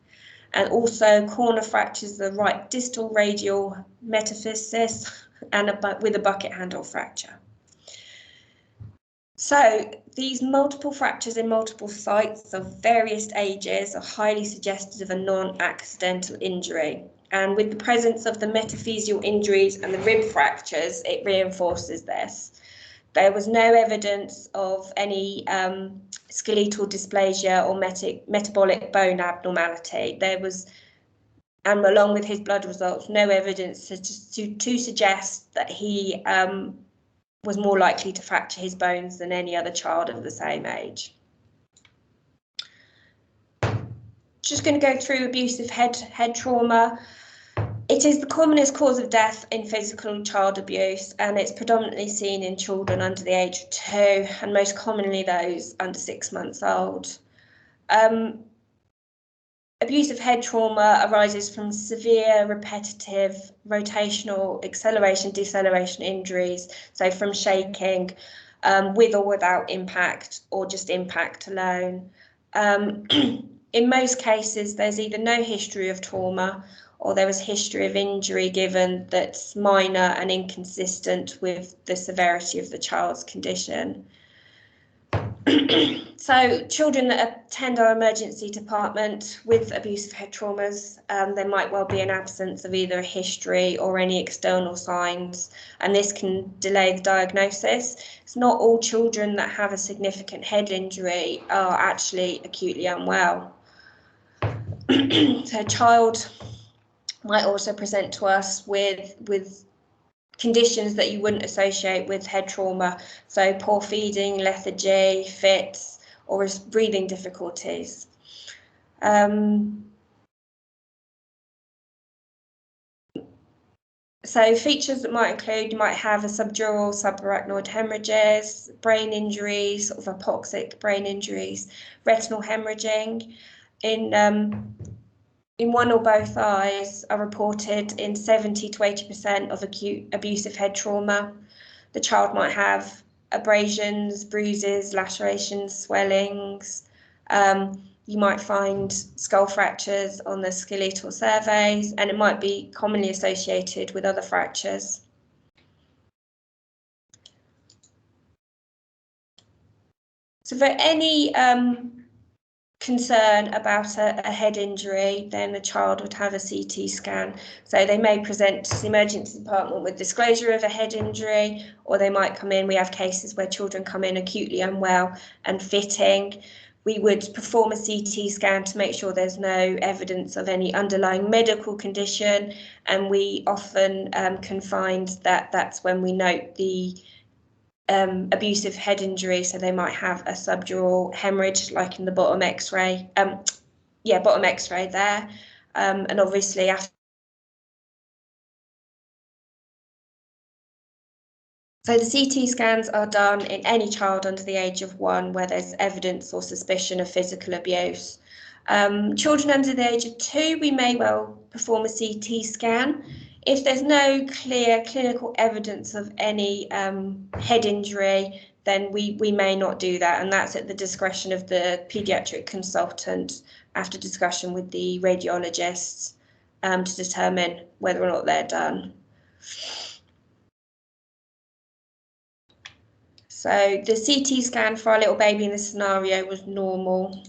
S1: and also corner fractures of the right distal radial metaphysis, and with a bucket handle fracture. So these multiple fractures in multiple sites of various ages are highly suggestive of a non-accidental injury. And with the presence of the metaphyseal injuries and the rib fractures, it reinforces this. There was no evidence of any skeletal dysplasia or metabolic bone abnormality. There was, and along with his blood results, no evidence to suggest that he was more likely to fracture his bones than any other child of the same age. Just going to go through abusive head trauma. It is the commonest cause of death in physical child abuse, and it's predominantly seen in children under the age of 2, and most commonly those under 6 months old. Abusive head trauma arises from severe, repetitive, rotational, acceleration, deceleration injuries, so from shaking, with or without impact, or just impact alone. In most cases, there's either no history of trauma or there was history of injury given that's minor and inconsistent with the severity of the child's condition. So children that attend our emergency department with abusive head traumas, there might well be an absence of either a history or any external signs, and this can delay the diagnosis. It's not all children that have a significant head injury are actually acutely unwell. So a child might also present to us with conditions that you wouldn't associate with head trauma, so poor feeding, lethargy, fits, or breathing difficulties. So features that might include, you might have a subdural, subarachnoid hemorrhages, brain injuries, sort of hypoxic brain injuries, retinal hemorrhaging. In one or both eyes are reported in 70 to 80% of acute abusive head trauma. The child might have abrasions, bruises, lacerations, swellings. You might find skull fractures on the skeletal surveys, and it might be commonly associated with other fractures. So for any concern about a head injury, then the child would have a CT scan. So they may present to the emergency department with disclosure of a head injury, or they might come in. We have cases where children come in acutely unwell and fitting. We would perform a CT scan to make sure there's no evidence of any underlying medical condition, and we often can find that that's when we note the abusive head injury, so they might have a subdural hemorrhage, like in the bottom X-ray. Bottom X-ray there, and obviously after. So the CT scans are done in any child under the age of 1 where there's evidence or suspicion of physical abuse. Children under the age of 2, we may well perform a CT scan. If there's no clear clinical evidence of any head injury, then we may not do that, and that's at the discretion of the paediatric consultant after discussion with the radiologists to determine whether or not they're done. So the CT scan for our little baby in this scenario was normal.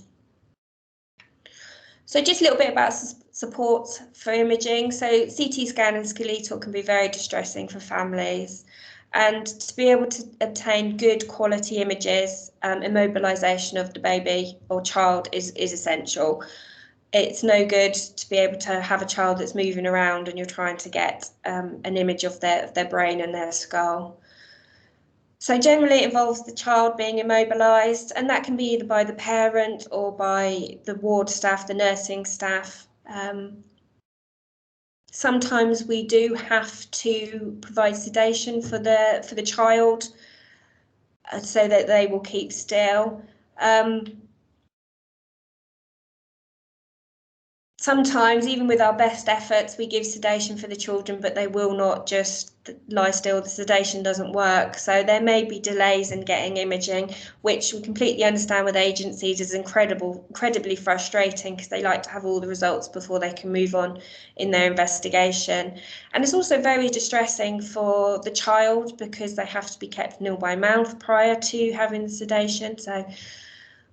S1: So just a little bit about support for imaging. So CT scan and skeletal can be very distressing for families. And to be able to obtain good quality images, immobilisation of the baby or child is essential. It's no good to be able to have a child that's moving around and you're trying to get an image of their brain and their skull. So generally it involves the child being immobilised, and that can be either by the parent or by the ward staff, the nursing staff. Sometimes we do have to provide sedation for the child so that they will keep still. Sometimes, even with our best efforts, we give sedation for the children, but they will not just lie still. The sedation doesn't work. So there may be delays in getting imaging, which we completely understand with agencies is incredibly frustrating because they like to have all the results before they can move on in their investigation. And it's also very distressing for the child because they have to be kept nil by mouth prior to having the sedation. So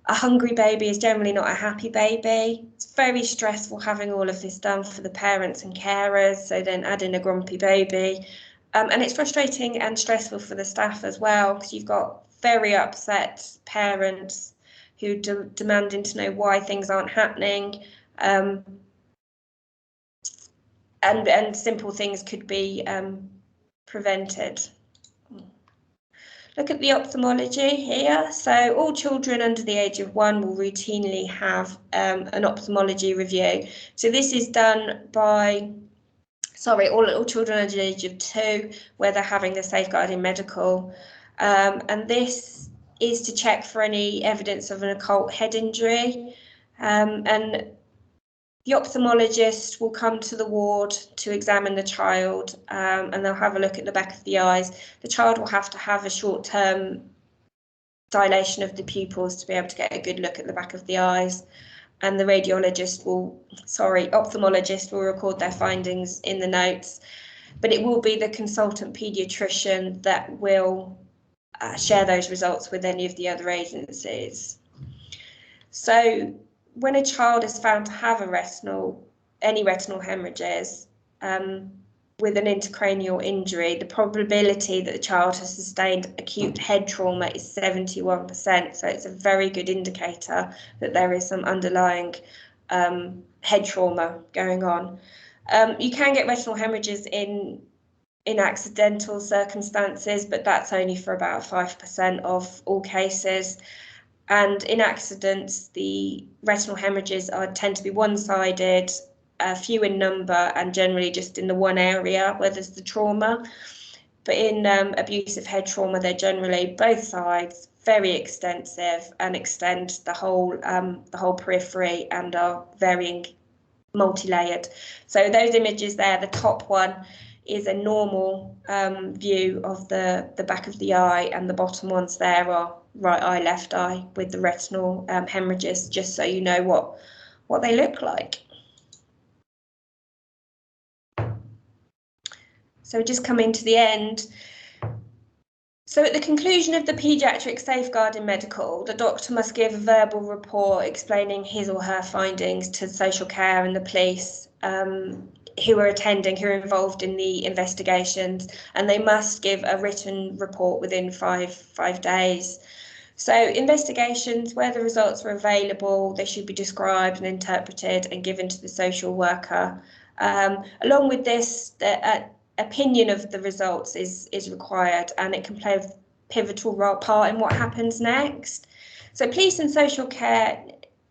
S1: a hungry baby is generally not a happy baby. It's very stressful having all of this done for the parents and carers, so then add in a grumpy baby. And it's frustrating and stressful for the staff as well, because you've got very upset parents who demanding to know why things aren't happening. And simple things could be prevented. Look at the ophthalmology here. So all children under the age of 1 will routinely have an ophthalmology review. So this is done by, all children under the age of 2, where they're having the Safegurding medical. And this is to check for any evidence of an occult head injury. And the ophthalmologist will come to the ward to examine the child, and they'll have a look at the back of the eyes. The child will have to have a short-term dilation of the pupils to be able to get a good look at the back of the eyes. and the ophthalmologist will record their findings in the notes, but it will be the consultant paediatrician that will share those results with any of the other agencies. So when a child is found to have any retinal hemorrhages with an intracranial injury, the probability that the child has sustained acute head trauma is 71%. So it's a very good indicator that there is some underlying head trauma going on. You can get retinal hemorrhages in accidental circumstances, but that's only for about 5% of all cases. And in accidents, the retinal hemorrhages tend to be one-sided, few in number, and generally just in the one area where there's the trauma. But in abusive head trauma, they're generally both sides, very extensive, and extend the whole periphery and are varying, multi-layered. So those images there, the top one is a normal view of the back of the eye, and the bottom ones there are right eye, left eye with the retinal hemorrhages, just so you know what they look like. So just coming to the end. So at the conclusion of the paediatric safeguarding medical, the doctor must give a verbal report explaining his or her findings to social care and the police who are involved in the investigations, and they must give a written report within five days. So investigations, where the results are available, they should be described and interpreted and given to the social worker. Along with this, the opinion of the results is required, and it can play a pivotal part in what happens next. So police and social care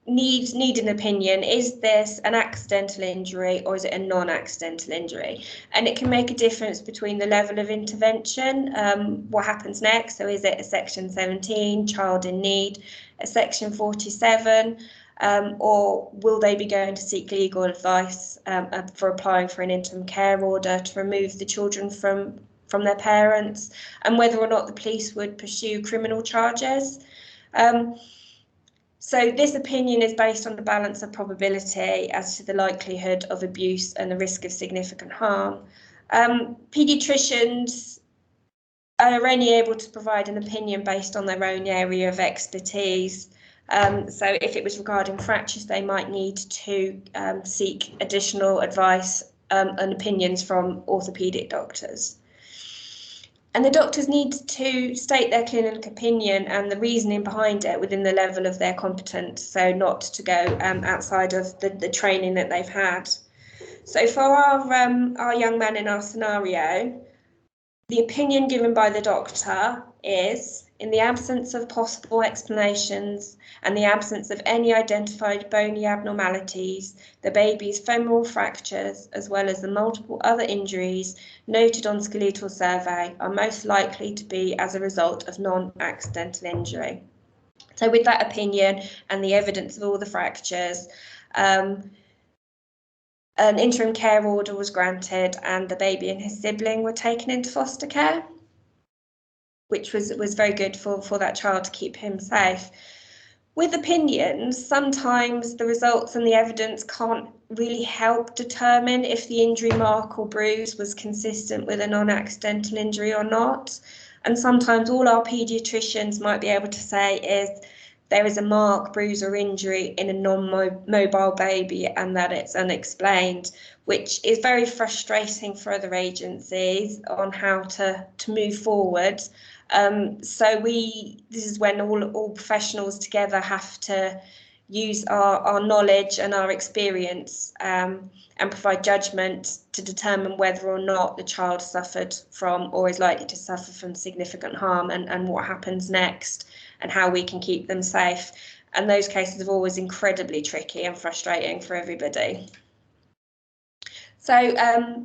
S1: need an opinion. Is this an accidental injury or is it a non-accidental injury? And it can make a difference between the level of intervention, what happens next. So is it a section 17, child in need, a section 47, or will they be going to seek legal advice for applying for an interim care order to remove the children from their parents, and whether or not the police would pursue criminal charges. So this opinion is based on the balance of probability as to the likelihood of abuse and the risk of significant harm. Paediatricians are only able to provide an opinion based on their own area of expertise. So if it was regarding fractures, they might need to seek additional advice and opinions from orthopaedic doctors. And the doctors need to state their clinical opinion and the reasoning behind it within the level of their competence, so not to go outside of the training that they've had. So for our young man in our scenario, the opinion given by the doctor is, in the absence of possible explanations and the absence of any identified bony abnormalities, the baby's femoral fractures, as well as the multiple other injuries noted on skeletal survey, are most likely to be as a result of non-accidental injury. So with that opinion and the evidence of all the fractures, an interim care order was granted and the baby and his sibling were taken into foster care, which was very good for that child to keep him safe. With opinions, sometimes the results and the evidence can't really help determine if the injury mark or bruise was consistent with a non-accidental injury or not. And sometimes all our paediatricians might be able to say is there is a mark, bruise or injury in a non-mobile baby and that it's unexplained, which is very frustrating for other agencies on how to move forward. So this is when all professionals together have to use our knowledge and our experience and provide judgment to determine whether or not the child suffered from or is likely to suffer from significant harm, and what happens next and how we can keep them safe. And those cases are always incredibly tricky and frustrating for everybody. So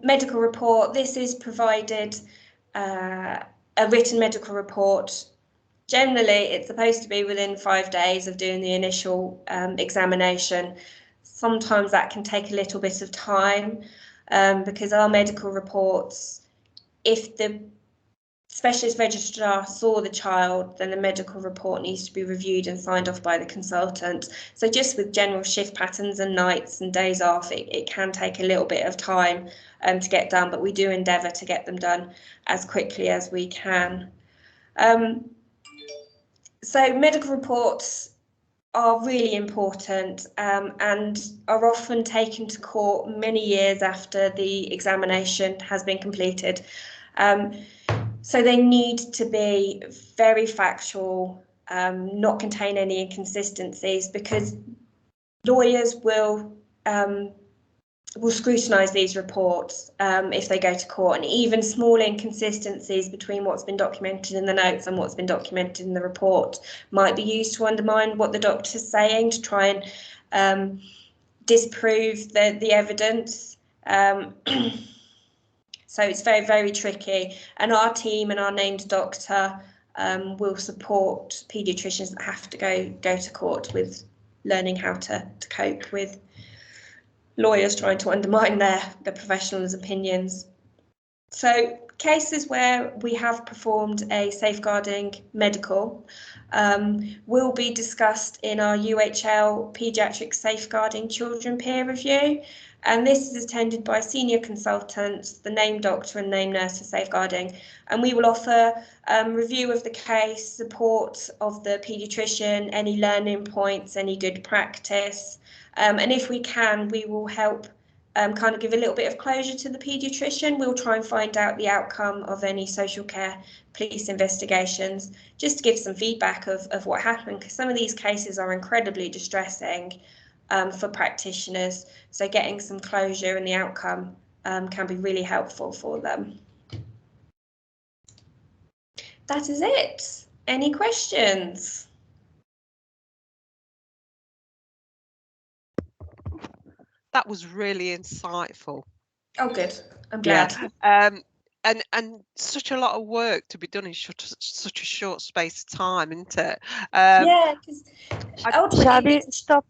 S1: medical report, this is provided a written medical report. Generally, it's supposed to be within 5 days of doing the initial examination. Sometimes that can take a little bit of time because our medical reports, if the specialist registrar saw the child, then the medical report needs to be reviewed and signed off by the consultant. So just with general shift patterns and nights and days off, it can take a little bit of time to get done, but we do endeavour to get them done as quickly as we can. So medical reports are really important and are often taken to court many years after the examination has been completed. So they need to be very factual, not contain any inconsistencies, because lawyers will scrutinise these reports if they go to court, and even small inconsistencies between what's been documented in the notes and what's been documented in the report might be used to undermine what the doctor's saying, to try and disprove the evidence. So it's very, very tricky, and our team and our named doctor will support paediatricians that have to go to court with learning how to cope with lawyers trying to undermine their professionals' opinions. So cases where we have performed a safeguarding medical will be discussed in our UHL Paediatric Safeguarding Children peer review, and this is attended by senior consultants, the named doctor and named nurse for safeguarding, and we will offer review of the case, support of the paediatrician, any learning points, any good practice, and if we can, we will help kind of give a little bit of closure to the paediatrician. We'll try and find out the outcome of any social care police investigations, just to give some feedback of what happened, because some of these cases are incredibly distressing for practitioners. So getting some closure and the outcome can be really helpful for them. That is it. Any questions?
S2: That was really insightful.
S1: Oh, good. I'm glad.
S2: Yeah. And such a lot of work to be done in such a short space of time, isn't it?
S1: Yeah, because
S3: shall we stop?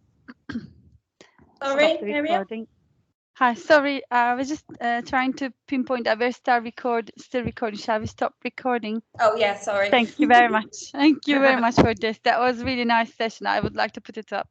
S1: Sorry,
S3: Stop the recording. Hi, sorry, I was just trying to pinpoint that we're still recording. Shall we stop recording?
S1: Oh yeah, sorry.
S3: Thank you very much. Thank you very much for this. That was a really nice session. I would like to put it up.